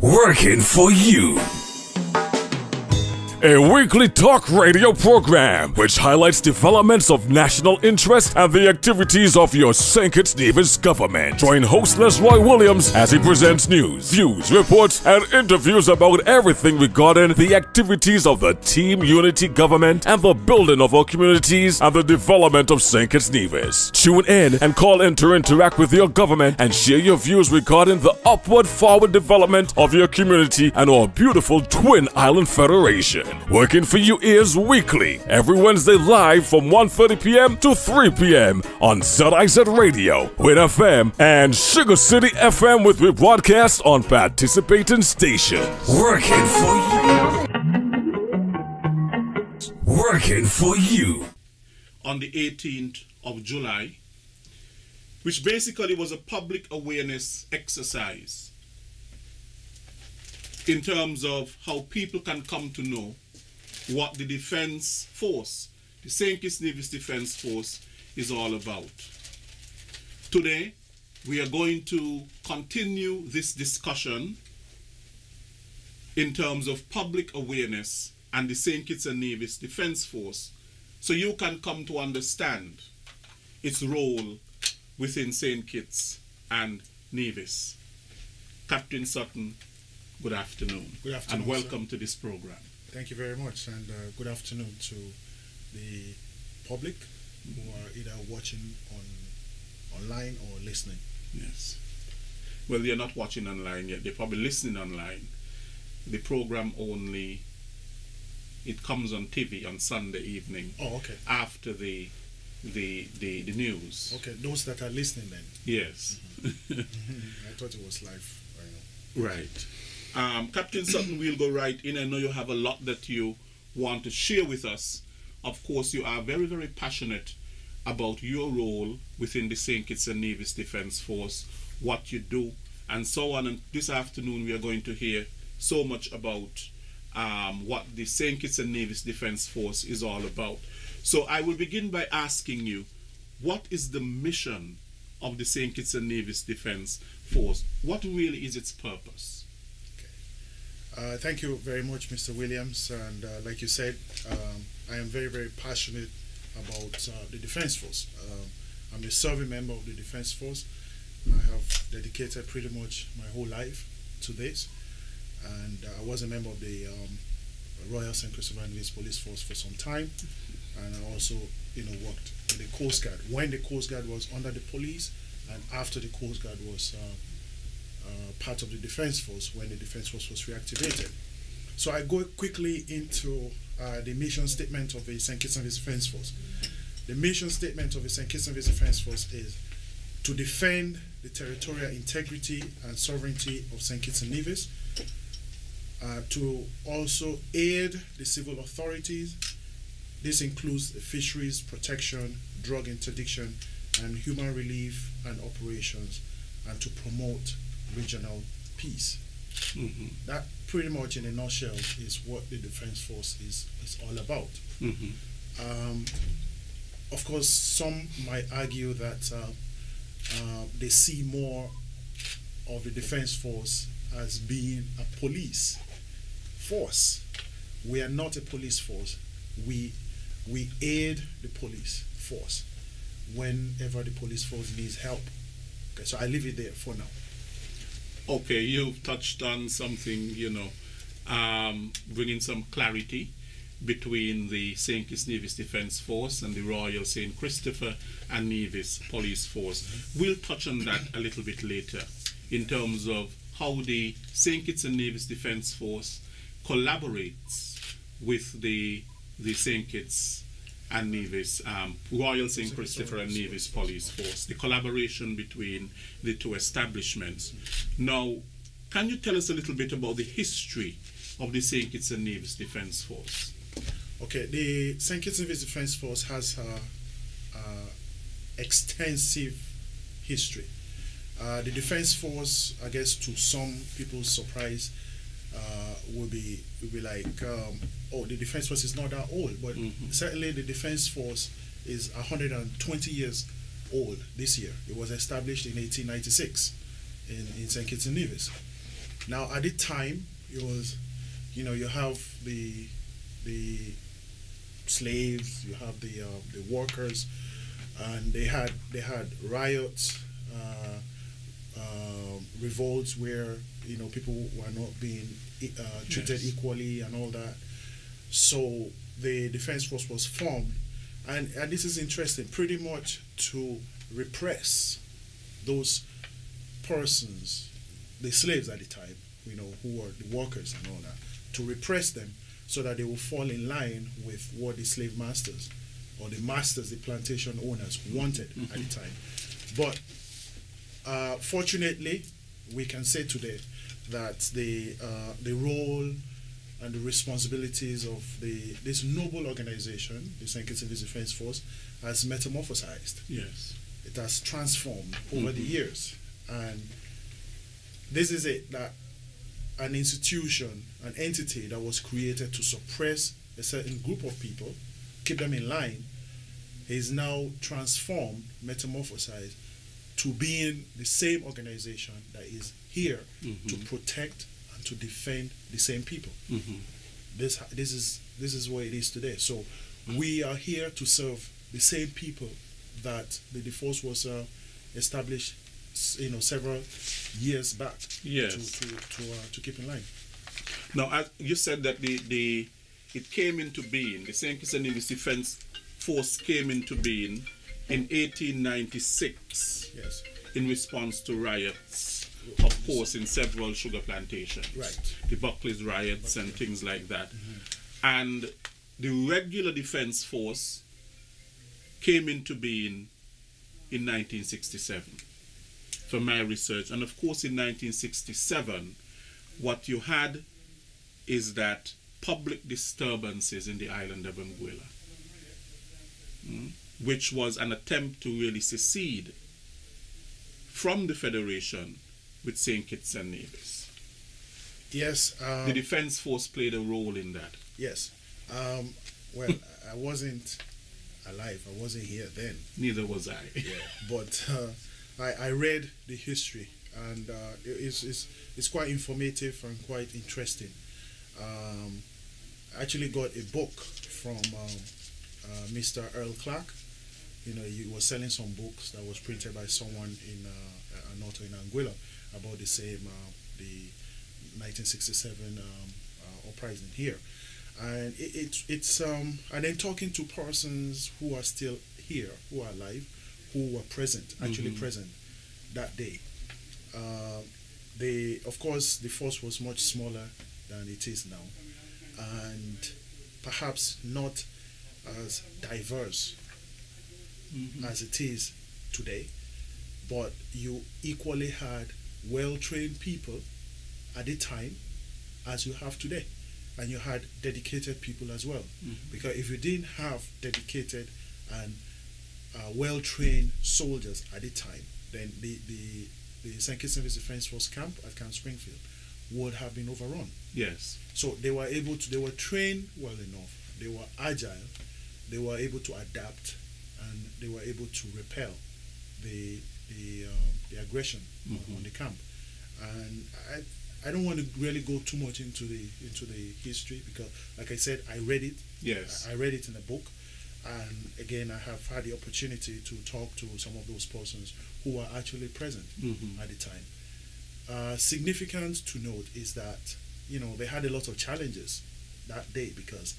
Working for you. A weekly talk radio program which highlights developments of national interest and the activities of your St. Kitts Nevis government. Join host Lesroy Williams as he presents news, views, reports, and interviews about everything regarding the activities of the Team Unity government and the building of our communities and the development of St. Kitts Nevis. Tune in and call in to interact with your government and share your views regarding the upward forward development of your community and our beautiful Twin Island Federation. Working for You is weekly, every Wednesday live from 1:30 p.m. to 3 p.m. on ZIZ Radio, Win FM, and Sugar City FM with rebroadcast on participating stations. Working for you. Working for you. On the 18th of July, which basically was a public awareness exercise in terms of how people can come to know what the Defense Force, the St. Kitts Nevis Defense Force, is all about. Today, we are going to continue this discussion in terms of public awareness and the St. Kitts and Nevis Defense Force, so you can come to understand its role within St. Kitts and Nevis. Captain Sutton, good afternoon. Good afternoon, and welcome to this program. Thank you very much, and good afternoon to the public who are either watching online or listening. Yes. Well, they're not watching online yet. They're probably listening online. The program only, it comes on TV on Sunday evening. Oh, okay. After the news. Okay, those that are listening then. Yes. I thought it was live. Right. Captain Sutton, we'll go right in. I know you have a lot that you want to share with us. Of course, you are very, very passionate about your role within the St. Kitts and Nevis Defense Force, what you do, and so on. And this afternoon, we are going to hear so much about what the St. Kitts and Nevis Defense Force is all about. So I will begin by asking you, what is the mission of the St. Kitts and Nevis Defense Force? What really is its purpose? Thank you very much, Mr. Williams. And like you said, I am very, very passionate about the Defense Force. I'm a serving member of the Defense Force. I have dedicated pretty much my whole life to this. And I was a member of the Royal St. Christopher and Nevis Police Force for some time. And I also, worked in the Coast Guard when the Coast Guard was under the police, and after the Coast Guard was part of the Defense Force when the Defense Force was reactivated. So I go quickly into the mission statement of the St. Kitts and Nevis Defense Force. The mission statement of the St. Kitts and Nevis Defense Force is to defend the territorial integrity and sovereignty of St. Kitts and Nevis, to also aid the civil authorities. This includes the fisheries protection, drug interdiction, and human relief and operations, and to promote regional peace. Mm-hmm. That pretty much in a nutshell is what the Defense Force is all about. Mm-hmm. Of course, some might argue that they see more of the Defense Force as being a police force. We are not a police force. We aid the police force whenever the police force needs help. Okay, so I leave it there for now. Okay, you've touched on something, bringing some clarity between the St. Kitts Nevis Defense Force and the Royal St. Christopher and Nevis Police Force. Mm-hmm. We'll touch on that a little bit later in terms of how the St. Kitts and Nevis Defense Force collaborates with the St. Kitts and Nevis, Royal St. Christopher and Nevis Police Force, the collaboration between the two establishments. Now, can you tell us a little bit about the history of the St. Kitts and Nevis Defense Force? Okay, the St. Kitts and Nevis Defense Force has extensive history. The Defense Force, I guess to some people's surprise, will be like, oh, the Defense Force is not that old, but certainly the Defense Force is 120 years old this year. It was established in 1896 in St. Kitts and Nevis. Now, at the time, it was, you have the slaves, you have the workers, and they had riots, revolts where people were not being treated equally and all that. So the defense force was formed, and this is interesting, pretty much to repress those persons, the slaves at the time, who were the workers and all that, to repress them so that they will fall in line with what the slave masters or the masters, the plantation owners wanted at the time. But fortunately, we can say today that the role and the responsibilities of this noble organization, the St. Kitts Indian Defense Force, has metamorphosized. Yes. It has transformed over the years. And this is it, that an institution, an entity that was created to suppress a certain group of people, keep them in line, is now transformed, metamorphosized, to being the same organization that is here to protect and to defend the same people. This is what it is today. So we are here to serve the same people that the force was established, several years back. Yes. To keep in line. Now, as you said that it came into being, the St. Kitts Defense Force came into being in 1896. Yes. In response to riots, of course, in several sugar plantations. Right. The Buckley's riots and things like that. And the regular defense force came into being in 1967, from my research. And of course, in 1967, what you had is that public disturbances in the island of Anguilla, which was an attempt to really secede from the Federation with St. Kitts and Nevis. Yes. The Defense Force played a role in that. Yes. Well, I wasn't alive. I wasn't here then. Neither was I. Yeah. But I read the history, and it's quite informative and quite interesting. I actually got a book from Mr. Earl Clark. He was selling some books that was printed by someone in an author in Anguilla about the same the 1967 uprising here, and it's and then talking to persons who are still here, who are alive, who were present, actually present that day. Of course, the force was much smaller than it is now, and perhaps not as diverse as it is today, but you equally had well-trained people at the time as you have today, and you had dedicated people as well. Because if you didn't have dedicated and well-trained soldiers at the time, then the St. Kitts Defense Force camp at Camp Springfield would have been overrun. Yes. So they were trained well enough, they were agile, they were able to adapt, and they were able to repel the aggression on the camp. And I don't want to really go too much into the history, because, like I said, I read it. Yes. I read it in a book, and again, I have had the opportunity to talk to some of those persons who were actually present at the time. Significant to note is that they had a lot of challenges that day, because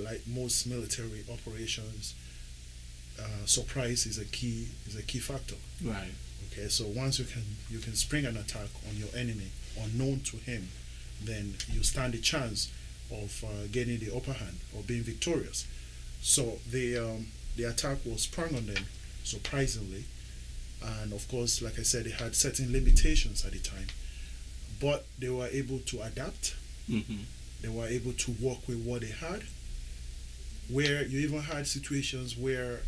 like most military operations, surprise is a key factor. Right. Okay, so once you can spring an attack on your enemy unknown to him, then you stand a chance of getting the upper hand or being victorious. So the attack was sprung on them surprisingly, and of course, like I said, they had certain limitations at the time, but they were able to adapt. They were able to work with what they had, where you even had situations where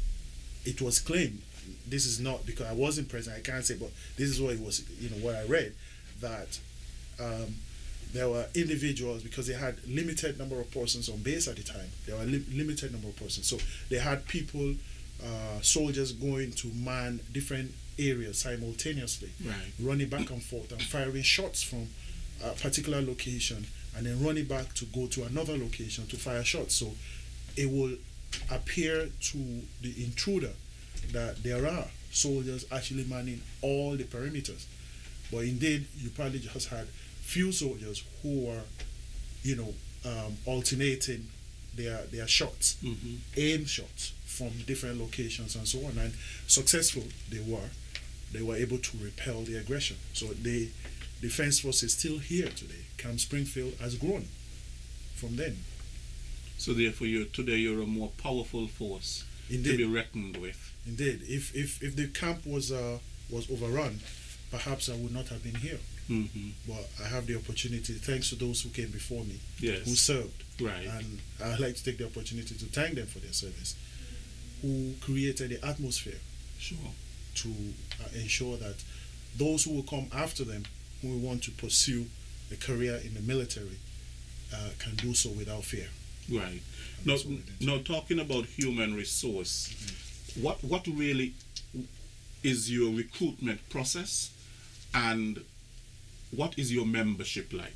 it was claimed, this is not because I wasn't present, I can't say, but this is what it was, what I read, that there were individuals, because they had limited number of persons on base at the time, there were limited number of persons, so they had people, soldiers going to man different areas simultaneously, Right. running back and forth and firing shots from a particular location, and then running back to go to another location to fire shots. So it will appear to the intruder that there are soldiers actually manning all the perimeters. But indeed, you probably just had few soldiers who are, alternating their shots, aim shots from different locations and so on. And successful they were able to repel the aggression. So the Defense Force is still here today. Camp Springfield has grown from then. So therefore, today you're a more powerful force Indeed. to be reckoned with. Indeed, if the camp was overrun, perhaps I would not have been here. But I have the opportunity, thanks to those who came before me, Yes. who served. Right. And I'd like to take the opportunity to thank them for their service, who created the atmosphere Sure. to ensure that those who will come after them, who will want to pursue a career in the military, can do so without fear. Right. And Now, that's what we did. now talking about human resource, what really is your recruitment process, and what is your membership like?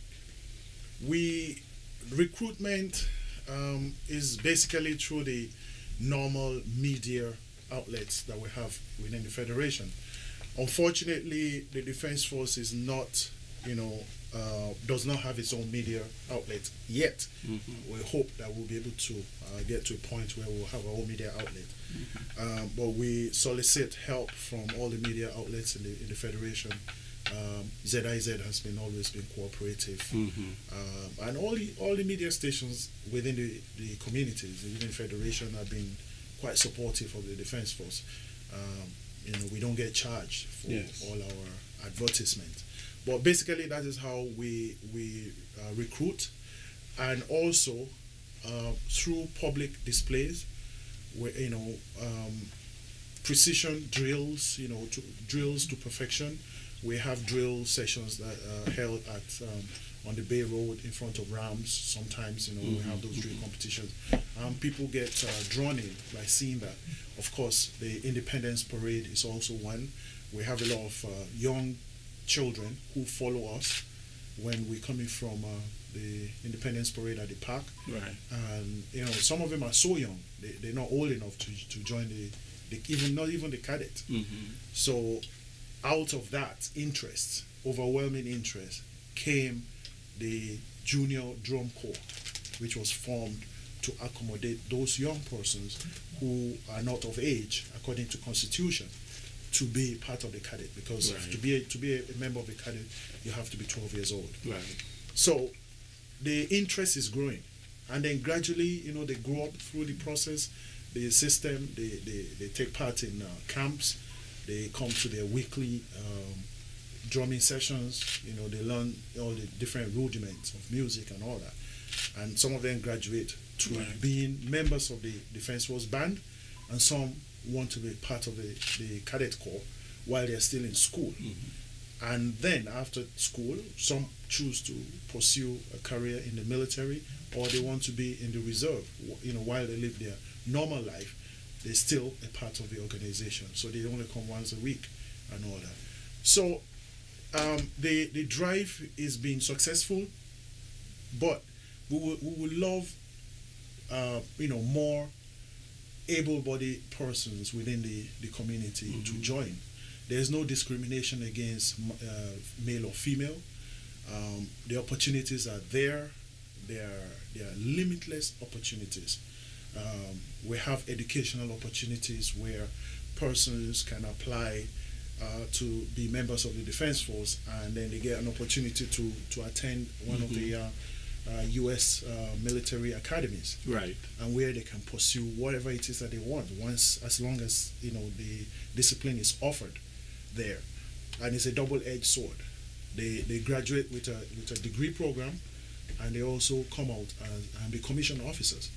Recruitment is basically through the normal media outlets that we have within the Federation. Unfortunately, the Defense Force is not, does not have its own media outlet yet. We hope that we'll be able to get to a point where we'll have our own media outlet. But we solicit help from all the media outlets in the Federation. ZIZ has always been cooperative, and all the media stations within the communities within the Federation have been quite supportive of the Defense Force. We don't get charged for all our advertisement, but basically that is how we recruit, and also through public displays, where precision drills, drills to perfection. We have drill sessions that are held at on the Bay Road in front of Rams. Sometimes, we have those drill competitions. People get drawn in by seeing that. Of course, the Independence Parade is also one. We have a lot of young children who follow us when we're coming from the Independence Parade at the park. Right. And some of them are so young; they're not old enough to join not even the cadet. So, out of that interest, overwhelming interest, came the Junior Drum Corps, which was formed to accommodate those young persons who are not of age, according to Constitution, to be part of the cadet. Because Right. to be a member of the cadet, you have to be 12 years old. Right. So the interest is growing, and then gradually, they grow up through the process, the system. They take part in camps. They come to their weekly drumming sessions. They learn all the different rudiments of music and all that. And some of them graduate to Right. being members of the Defense Force band, and some want to be part of the cadet corps while they're still in school. And then after school, some choose to pursue a career in the military, or they want to be in the reserve. While they live their normal life, they're still a part of the organization. So they only come once a week and all that. So the drive is being successful, but we would love more able-bodied persons within the community to join. There's no discrimination against male or female. The opportunities are there. There are limitless opportunities. We have educational opportunities where persons can apply to be members of the Defense Force, and then they get an opportunity to attend one of the U.S. military academies, Right. and where they can pursue whatever it is that they want, as long as the discipline is offered there. And it's a double-edged sword. They graduate with a degree program, and they also come out and be commissioned officers.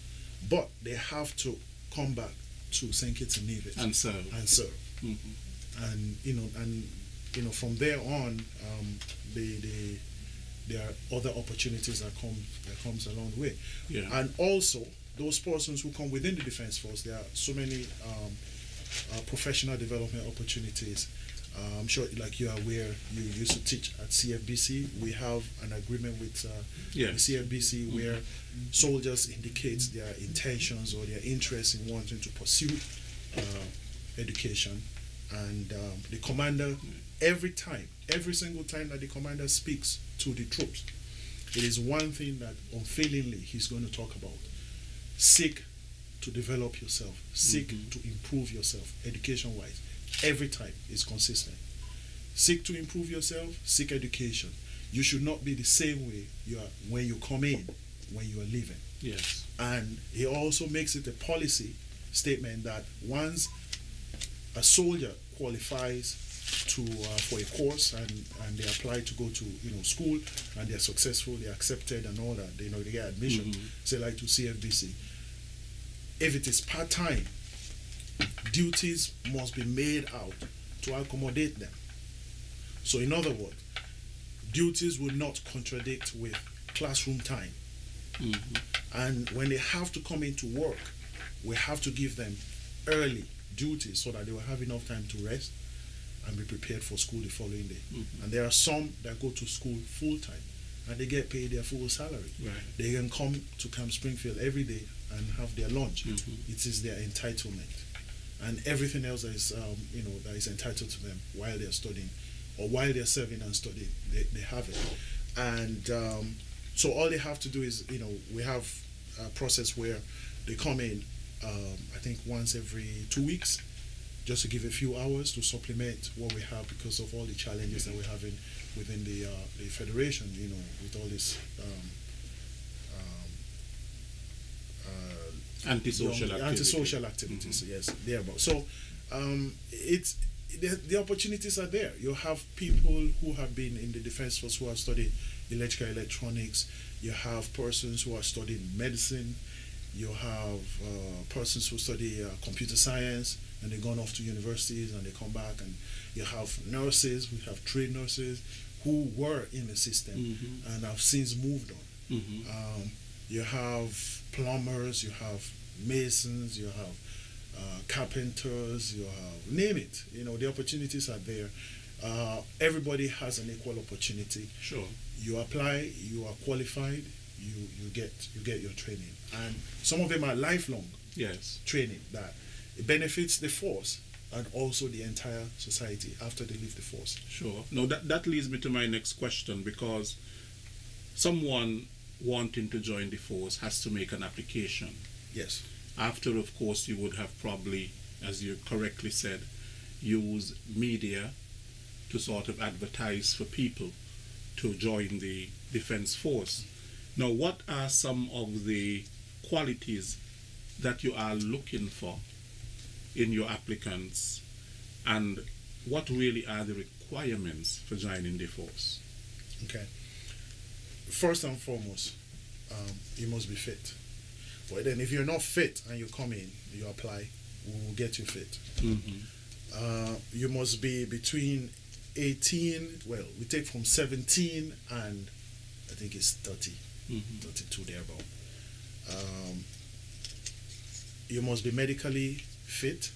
But they have to come back to St. Kitts and Nevis And serve. And from there on, there are other opportunities that comes along the way. Yeah. And also, those persons who come within the Defense Force, there are so many professional development opportunities I'm sure, like you are aware, you used to teach at CFBC. We have an agreement with the CFBC where soldiers indicate their intentions or their interest in wanting to pursue education, and the commander, every single time that the commander speaks to the troops, it is one thing that unfailingly he's going to talk about: seek to develop yourself, seek to improve yourself education-wise. Every time is consistent. Seek to improve yourself, seek education. You should not be the same way you are when you come in, when you are leaving. Yes. And he also makes it a policy statement that once a soldier qualifies to for a course and they apply to go to school and they're successful, they're accepted and all that, they get admission, say like to CFBC. If it is part-time, duties must be made out to accommodate them. So in other words, duties will not contradict with classroom time. And when they have to come into work, we have to give them early duties so that they will have enough time to rest and be prepared for school the following day. And there are some that go to school full-time and they get paid their full salary. Right. They can come to Camp Springfield every day and have their lunch. It is their entitlement. And everything else that is, that is entitled to them while they're studying or while they're serving and studying, they have it. And so all they have to do is, we have a process where they come in, I think once every 2 weeks, just to give a few hours to supplement what we have because of all the challenges that we're having within the federation, with all this antisocial activities. Yes, thereabout. So it's the opportunities are there. You have people who have been in the Defense Force who have studied electrical electronics. You have persons who are studying medicine. You have persons who study computer science and they've gone off to universities and they come back. And you have nurses, we have trained nurses who were in the system and have since moved on. You have plumbers, you have masons, you have carpenters, you have, name it. The opportunities are there. Everybody has an equal opportunity. Sure. You apply, you are qualified, you get your training, and some of them are lifelong training that it benefits the force and also the entire society after they leave the force. Sure. Now that leads me to my next question, because someone wanting to join the force has to make an application. Yes. After, of course, you would have probably, as you correctly said, use media to sort of advertise for people to join the Defense Force. Now, what are some of the qualities that you are looking for in your applicants, and what really are the requirements for joining the force? Okay. First and foremost, you must be fit. But then if you're not fit and you come in, you apply, we will get you fit. You must be between 18, well, we take from 17 and I think it's 30, 32 thereabout. You must be medically fit,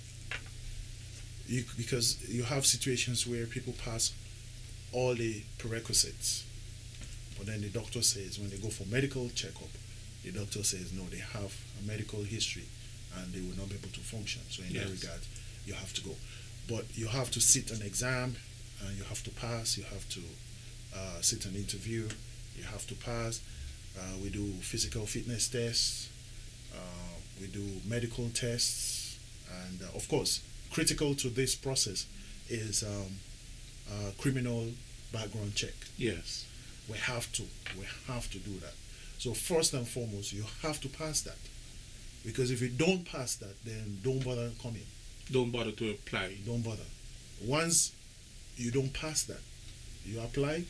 because you have situations where people pass all the prerequisites, but then the doctor says, when they go for medical checkup, the doctor says no, they have a medical history and they will not be able to function. So in that regard, you have to go. But you have to sit an exam and you have to pass. You have to sit an interview. You have to pass. We do physical fitness tests. We do medical tests. And of course, critical to this process is criminal background check. Yes. We have to do that. So first and foremost, you have to pass that. Because if you don't pass that, then don't bother coming. Don't bother to apply. Don't bother. Once you don't pass that, you apply,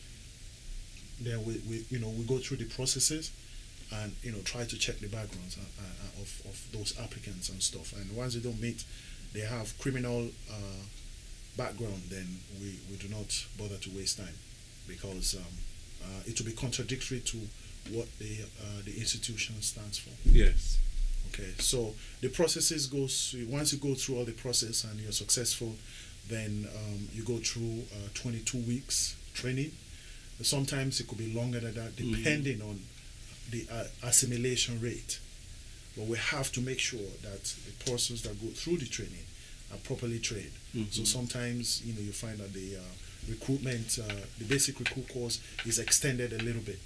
then we go through the processes and try to check the backgrounds of those applicants and stuff. And once they don't meet, they have criminal background, then we do not bother to waste time, because it will be contradictory to what the institution stands for. Yes. Okay, so the processes once you go through all the process and you're successful, Then you go through 22 weeks training. Sometimes it could be longer than that, depending on the assimilation rate. But we have to make sure that the persons that go through the training are properly trained. So sometimes, you know, you find that the recruitment, the basic recruit course is extended a little bit.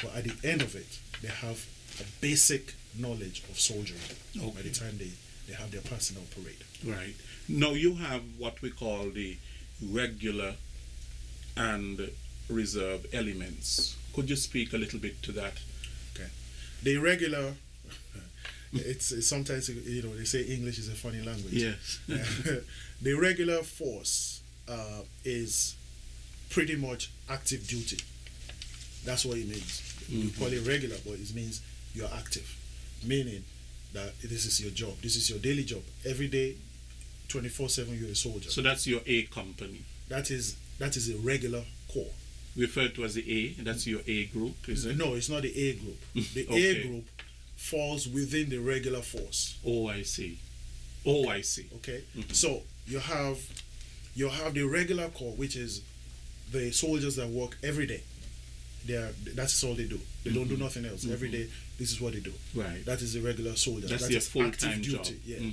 But at the end of it, they have a basic knowledge of soldiering by the time they have their personal parade. Right. Now you have what we call the regular and reserve elements. Could you speak a little bit to that? Okay. The regular, it's sometimes, you know, they say English is a funny language. Yes. The regular force is pretty much active duty. That's what it means. We call it regular, but it means you're active, meaning that this is your job. This is your daily job. Every day, 24/7, you're a soldier. So that's your A company. That is a regular corps. Referred to as the A, that's your A group, is it? No, it's not the A group. The Okay. A group falls within the regular force. Oh, I see. Oh, I see. Okay, so you have the regular corps, which is the soldiers that work every day. That's all they do. They don't do nothing else. Every day, this is what they do. Right. That is the regular soldier. That's That their is full-time active job. duty. Yeah,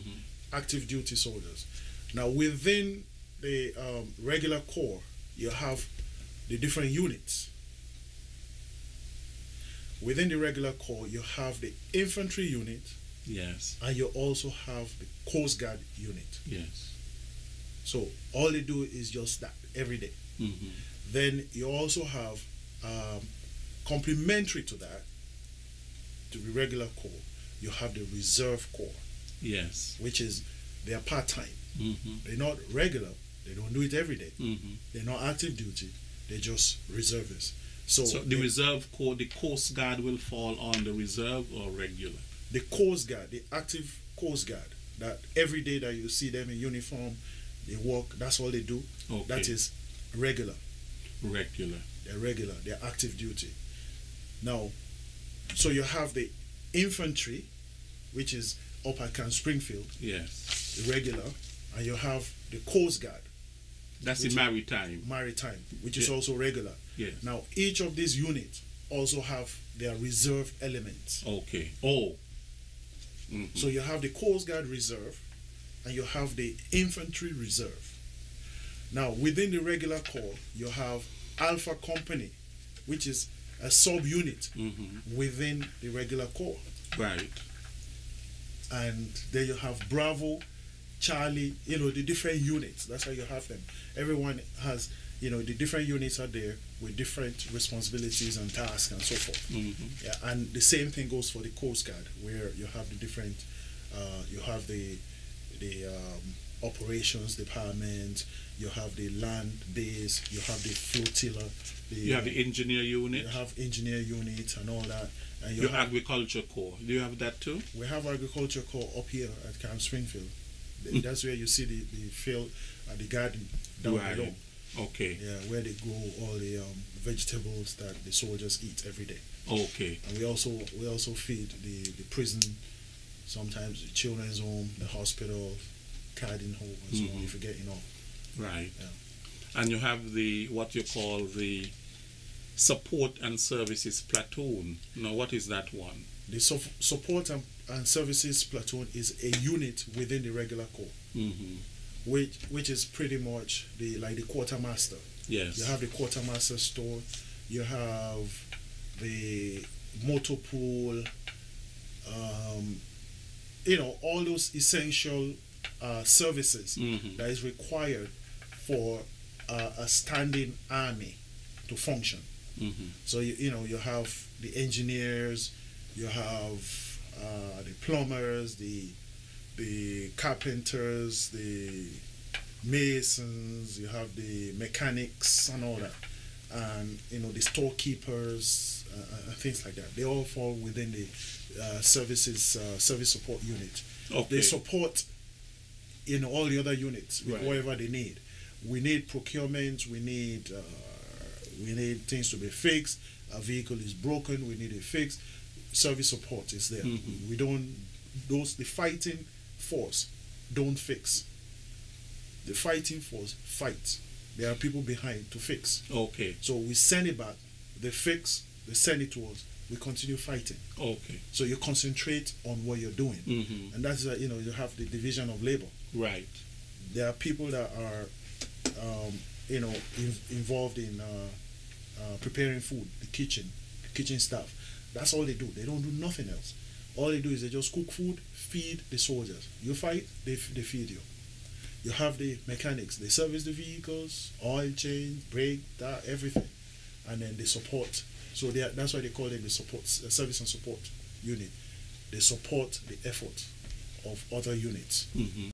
active duty soldiers. Now within the regular corps, you have the different units. Within the regular corps, you have the infantry unit, Yes. and you also have the Coast Guard unit. Yes. So all they do is just that every day. Then you also have complementary to that, to the regular corps, you have the reserve corps, Yes. which is they are part-time. They're not regular. They don't do it every day. They're not active duty. They're just reservists. So the reserve corps, the Coast Guard will fall on the reserve or regular? the Coast Guard, the active Coast Guard, that every day that you see them in uniform, they work, that's all they do. Okay. That is regular. Regular. They're regular. They're active duty. Now, so you have the infantry, which is up at Camp Springfield, Yes. the regular, and you have the Coast Guard, That's the maritime. which is also regular. Yes. Now, each of these units also have their reserve elements. Okay. Oh. So you have the Coast Guard reserve, and you have the infantry reserve. Now, within the regular corps, you have Alpha Company, which is a sub-unit within the regular corps. Right. And then you have Bravo, Charlie, you know, the different units. That's how you have them. Everyone has, you know, the different units are there with different responsibilities and tasks and so forth. Yeah, and the same thing goes for the Coast Guard, where you have the different, you have the operations department, you have the land base, you have the flotilla, You have the engineer unit. you have engineer unit and all that, and Your agriculture corps. Do you have that too? we have agriculture corps up here at Camp Springfield. That's where you see the field, the garden down Right. below. Okay. Yeah, where they grow all the vegetables that the soldiers eat every day. Okay. And we also feed the prison, sometimes the children's home, the hospital, Cardin home, and so on. If you get enough. Right. Yeah. And you have the what you call the support and services platoon. Now, what is that one? The support and services platoon is a unit within the regular corps, which is pretty much the quartermaster. Yes. You have the quartermaster store. You have the motor pool. You know, all those essential services that is required for a standing army to function. So you have the engineers, you have the plumbers, the carpenters, the masons, you have the mechanics and all that, and the storekeepers and things like that. They all fall within the service support unit. Okay. They support all the other units with Right. whatever they need. We need procurement. We need things to be fixed. A vehicle is broken. We need it fixed. Service support is there. The fighting force don't fix. The fighting force fight. There are people behind to fix. Okay. So we send it back. They fix. They send it to us. We continue fighting. Okay. So you concentrate on what you're doing, and that's you have the division of labor. Right. There are people that are involved in preparing food, the kitchen staff. That's all they do. They don't do nothing else. All they do is they just cook food, feed the soldiers. You fight, they feed you. You have the mechanics. They service the vehicles, oil change, brake, that everything, and then they support. So that's why they call them the service and support unit. They support the effort of other units.